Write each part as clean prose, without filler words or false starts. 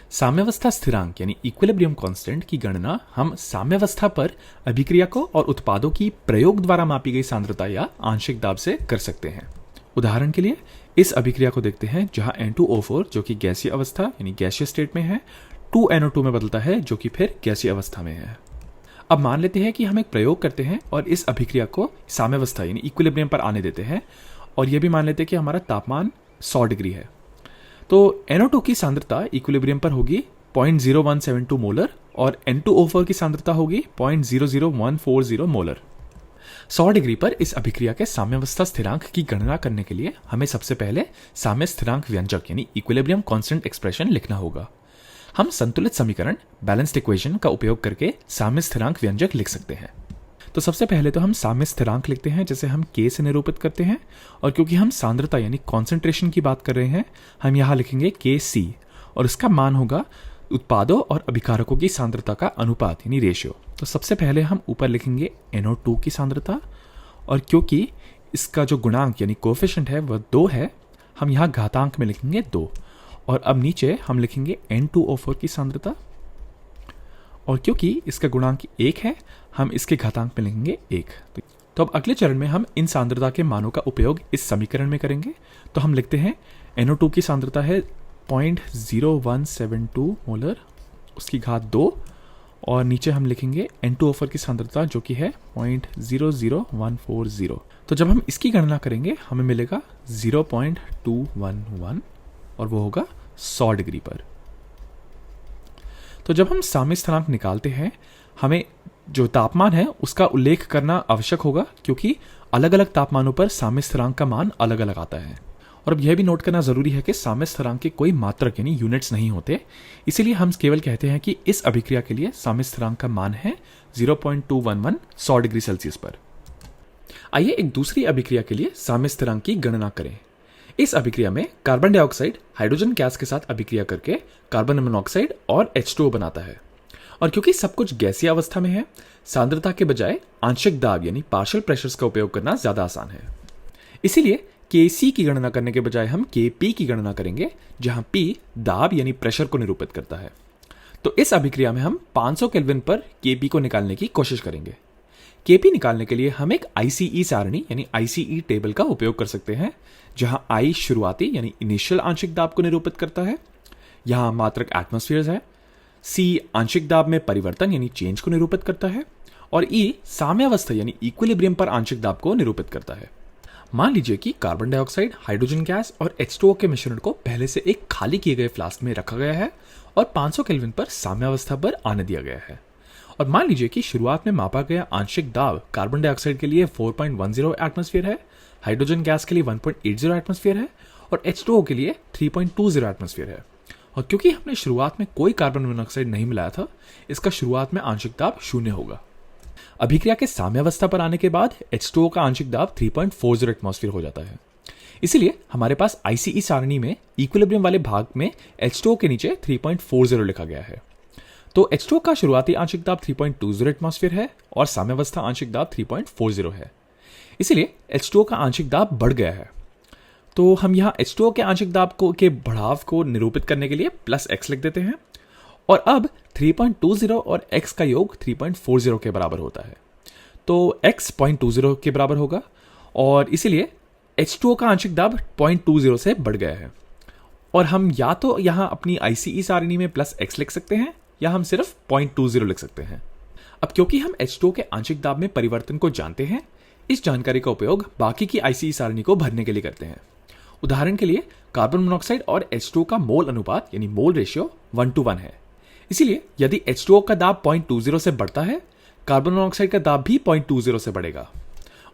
साम्यावस्था स्थिरांक यानी इक्विलिब्रियम कांस्टेंट की गणना हम साम्यावस्था पर अभिक्रिया को और उत्पादों की प्रयोग द्वारा मापी गई सांद्रता या आंशिक दाब से कर सकते हैं। उदाहरण के लिए इस अभिक्रिया को देखते हैं जहां N2O4 जो कि गैसीय अवस्था यानी गैसीय स्टेट में है 2NO2 में बदलता है जो कि फिर गैसीय अवस्था में है। अब मान लेते हैं कि हम एक प्रयोग करते हैं और इस अभिक्रिया को साम्यावस्था यानी इक्विलिब्रियम पर आने देते हैं और यह भी मान लेते हैं कि हमारा तापमान 100 डिग्री है। तो NO2 की सांद्रता इक्विलिब्रियम पर होगी 0.0172 मोलर और N2O4 की सांद्रता होगी 0.00140 मोलर। 100 डिग्री पर इस अभिक्रिया के साम्यावस्था स्थिरांक की गणना करने के लिए हमें सबसे पहले साम्य स्थिरांक व्यंजक यानी इक्विलिब्रियम कांस्टेंट एक्सप्रेशन लिखना होगा। हम संतुलित समीकरण बैलेंस्ड इक्वेशन का उपयोग करके साम्य स्थिरांक व्यंजक लिख सकते हैं। तो सबसे पहले तो हम साम्य स्थिरांक लिखते हैं जिसे हम K से निरूपित करते हैं और क्योंकि हम सांद्रता यानी कॉन्सेंट्रेशन की बात कर रहे हैं हम यहाँ लिखेंगे Kc और इसका मान होगा उत्पादों और अभिकारकों की सांद्रता का अनुपात यानी रेशियो। तो सबसे पहले हम ऊपर लिखेंगे NO2 की सांद्रता और क्योंकि इसका जो गुणांक यानी कोएफिशिएंट है वह 2 है हम यहाँ घातांक में लिखेंगे 2 और अब नीचे हम लिखेंगे N2O4 की सांद्रता और क्योंकि इसका गुणांक 1 है हम इसके घातांक में लिखेंगे 1। तो अब अगले चरण में हम इन सांद्रता के मानों का उपयोग इस समीकरण में करेंगे। तो हम लिखते हैं NO2 की सांद्रता है 0.0172 मोलर उसकी घात 2 और नीचे हम लिखेंगे N2O4 की सांद्रता जो कि है 0.00140। तो जब हम इसकी गणना करेंगे हमें मिलेगा 0.211 और वो होगा 100 डिग्री पर। तो जब हम साम्य स्थिरांक निकालते हैं हमें जो तापमान है उसका उल्लेख करना आवश्यक होगा क्योंकि अलग अलग तापमानों पर साम्य स्थिरांक का मान अलग अलग आता है। और अब यह भी नोट करना जरूरी है कि साम्य स्थिरांक के कोई मात्रक यानी यूनिट्स नहीं होते, इसीलिए हम केवल कहते हैं कि इस अभिक्रिया के लिए साम्य स्थिरांक का मान है 0.211 100 डिग्री सेल्सियस पर। आइए एक दूसरी अभिक्रिया के लिए साम्य स्थिरांक की गणना करें। इस अभिक्रिया में कार्बन डाइऑक्साइड हाइड्रोजन गैस के साथ अभिक्रिया करके कार्बन मोनोऑक्साइड और H2O बनाता है और क्योंकि सब कुछ गैसीय अवस्था में है सांद्रता के बजाय आंशिक दाब यानी पार्शियल प्रेशर्स का उपयोग करना ज्यादा आसान है। इसीलिए Kc की गणना करने के बजाय हम Kp की गणना करेंगे जहां P दाब यानी प्रेशर को निरूपित करता है। तो इस अभिक्रिया में हम 500 केल्विन पर Kp को निकालने की कोशिश करेंगे। Kp निकालने के लिए हम एक ICE सारणी यानी ICE टेबल का उपयोग कर सकते हैं जहां I शुरुआती यानी इनिशियल आंशिक दाब को निरूपित करता है, यहां मात्रक एटमॉस्फेयर है, C आंशिक दाब में परिवर्तन यानी चेंज को निरूपित करता है और E साम्यावस्था यानी इक्विलिब्रियम पर आंशिक दाब को निरूपित करता है। मान लीजिए कि कार्बन डाइऑक्साइड हाइड्रोजन गैस और H2O के मिश्रण को पहले से एक खाली किए गए फ्लास्क में रखा गया है और 500 केल्विन पर साम्यावस्था पर आने दिया गया है। और मान लीजिए कि शुरुआत में मापा गया आंशिक दाब कार्बन डाइऑक्साइड के लिए 4.10 एटमॉस्फेयर है, हाइड्रोजन गैस के लिए 1.80 एटमॉस्फेयर है और H2O के लिए 3.20 एटमॉस्फेयर है। और क्योंकि हमने शुरुआत में कोई कार्बन मोनोऑक्साइड नहीं मिलाया था इसका शुरुआत में आंशिक दाब 0 होगा। अभिक्रिया के साम्यावस्था पर आने के बाद H2O का आंशिक दाब 3.40 एटमॉस्फेयर हो जाता है। इसलिए हमारे पास ICE सारणी में इक्विलिब्रियम वाले भाग में H2O के नीचे 3.40 लिखा गया है। तो H2O का शुरुआती आंशिक दाब 3.20 एटमॉस्फेयर है और साम्यावस्था आंशिक दाब 3.40 है। इसलिए H2O का आंशिक दाब बढ़ गया है। तो हम यहाँ H2O के आंशिक दाब के बढ़ाव को निरूपित करने के लिए +x लिख देते हैं और अब 3.20 और x का योग 3.40 के बराबर होता है। तो x 0.20 के बराबर होगा और इसीलिए H2O का आंशिक दाब 0.20 से बढ़ गया है। और हम या तो यहाँ अपनी ICE सारणी में +x लिख सकते हैं या हम सिर्फ 0.20 लिख सकते हैं। अब क्योंकि हम H2O के आंशिक दाब में परिवर्तन को जानते हैं इस जानकारी का उपयोग बाकी की ICE सारणी को भरने के लिए करते हैं। उदाहरण के लिए कार्बन मोनोऑक्साइड और H2O का मोल अनुपात यानी मोल रेशियो 1:1 है। इसीलिए यदि H2O का दाब 0.20 से बढ़ता है कार्बन मोनोऑक्साइड का दाब भी 0.20 से बढ़ेगा।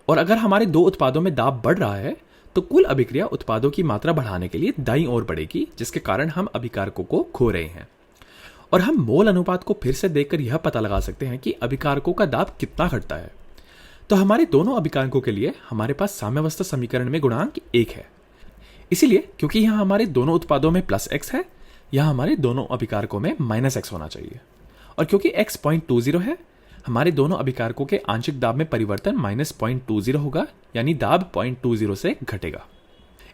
और अगर हमारे दो उत्पादों में दाब बढ़ रहा है तो कुल अभिक्रिया उत्पादों की मात्रा बढ़ाने के लिए दाईं ओर बढ़ेगी जिसके कारण हम अभिकारकों को खो रहे हैं। और हम मोल अनुपात को फिर से देखकर यह पता लगा सकते हैं कि अभिकारकों का दाब कितना घटता है। तो हमारे दोनों अभिकारकों के लिए हमारे पास साम्यावस्था समीकरण में गुणांक 1 है। इसीलिए क्योंकि यहाँ हमारे दोनों उत्पादों में +x है यहाँ हमारे दोनों अभिकारकों में -x होना चाहिए। और क्योंकि x 0.20 है हमारे दोनों अभिकारकों के आंशिक दाब में परिवर्तन -0.20 होगा यानी दाब 0.20 से घटेगा।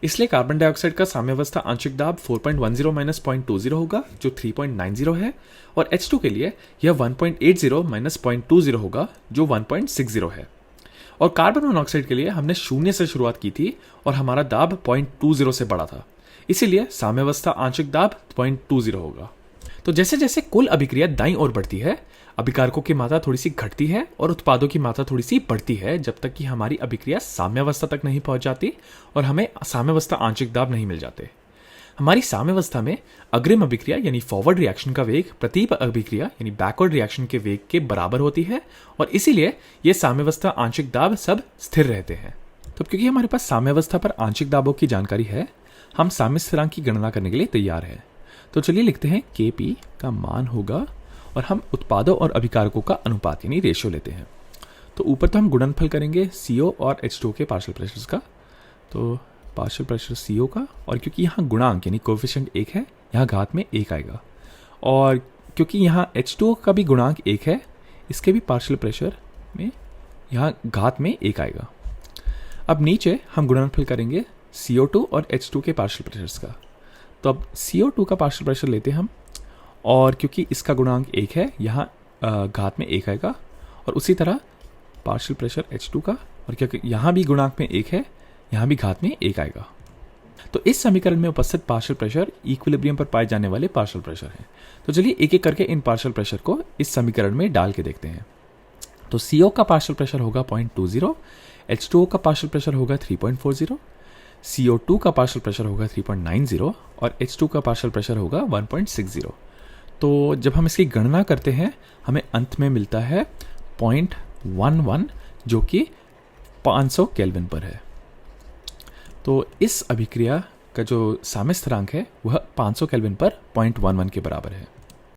इसलिए कार्बन डाइऑक्साइड का साम्यावस्था आंशिक दाब 4.10 माइनस 0.20 होगा जो 3.90 है, और H2 के लिए यह 1.80 माइनस 0.20 होगा जो 1.60 है। और कार्बन मोनोऑक्साइड के लिए हमने 0 से शुरुआत की थी और हमारा दाब 0.20 से बढ़ा था, इसीलिए साम्यावस्था आंशिक दाब 0.20 होगा। तो जैसे जैसे कुल अभिक्रिया दाईं ओर बढ़ती है, अभिकारकों की मात्रा थोड़ी सी घटती है और उत्पादों की मात्रा थोड़ी सी बढ़ती है, जब तक कि हमारी अभिक्रिया साम्यावस्था तक नहीं पहुंच जाती और हमें साम्यावस्था आंशिक दाब नहीं मिल जाते। हमारी साम्यावस्था में अग्रिम अभिक्रिया यानी फॉरवर्ड रिएक्शन का वेग प्रतीप अभिक्रिया यानी बैकवर्ड रिएक्शन के वेग के बराबर होती है, और इसीलिए ये साम्यावस्था आंशिक दाब सब स्थिर रहते हैं। तो क्योंकि हमारे पास साम्यावस्था पर आंशिक दाबों की जानकारी है, हम साम्य स्थिरांक की गणना करने के लिए तैयार हैं। तो चलिए लिखते हैं Kp का मान होगा, और हम उत्पादों और अभिकारकों का अनुपात यानी रेशियो लेते हैं। तो ऊपर तो हम गुणनफल करेंगे CO और H2 के पार्शियल प्रेशर्स का, तो पार्शियल प्रेशर CO का, और क्योंकि यहाँ गुणांक यानी कोएफिशिएंट 1 है, यहाँ घात में 1 आएगा, और क्योंकि यहाँ H2 का भी गुणांक 1 है, इसके भी पार्शियल प्रेशर में यहाँ घात में 1 आएगा। अब नीचे हम गुणनफल करेंगे CO2 और H2 के पार्शियल प्रेशर्स का। तो अब CO2 का पार्शियल प्रेशर लेते हैं हम, और क्योंकि इसका गुणांक 1 है, यहाँ घात में 1 आएगा, और उसी तरह पार्शियल प्रेशर H2 का, और क्योंकि यहाँ भी गुणांक में 1 है, यहाँ भी घात में 1 आएगा। तो इस समीकरण में उपस्थित पार्शियल प्रेशर इक्विलिब्रियम पर पाए जाने वाले पार्शियल प्रेशर हैं। तो चलिए एक एक करके इन पार्शियल प्रेशर को इस समीकरण में डाल के देखते हैं। तो CO का पार्शियल प्रेशर होगा 0.20, H2O का पार्शियल प्रेशर होगा 3.40, CO2 का पार्शियल प्रेशर होगा 3.90 और H2 का पार्शियल प्रेशर होगा 1.60। तो जब हम इसकी गणना करते हैं, हमें अंत में मिलता है 0.11 जो कि 500 केल्विन पर है। तो इस अभिक्रिया का जो साम्य स्थिरांक है वह 500 केल्विन पर 0.11 के बराबर है।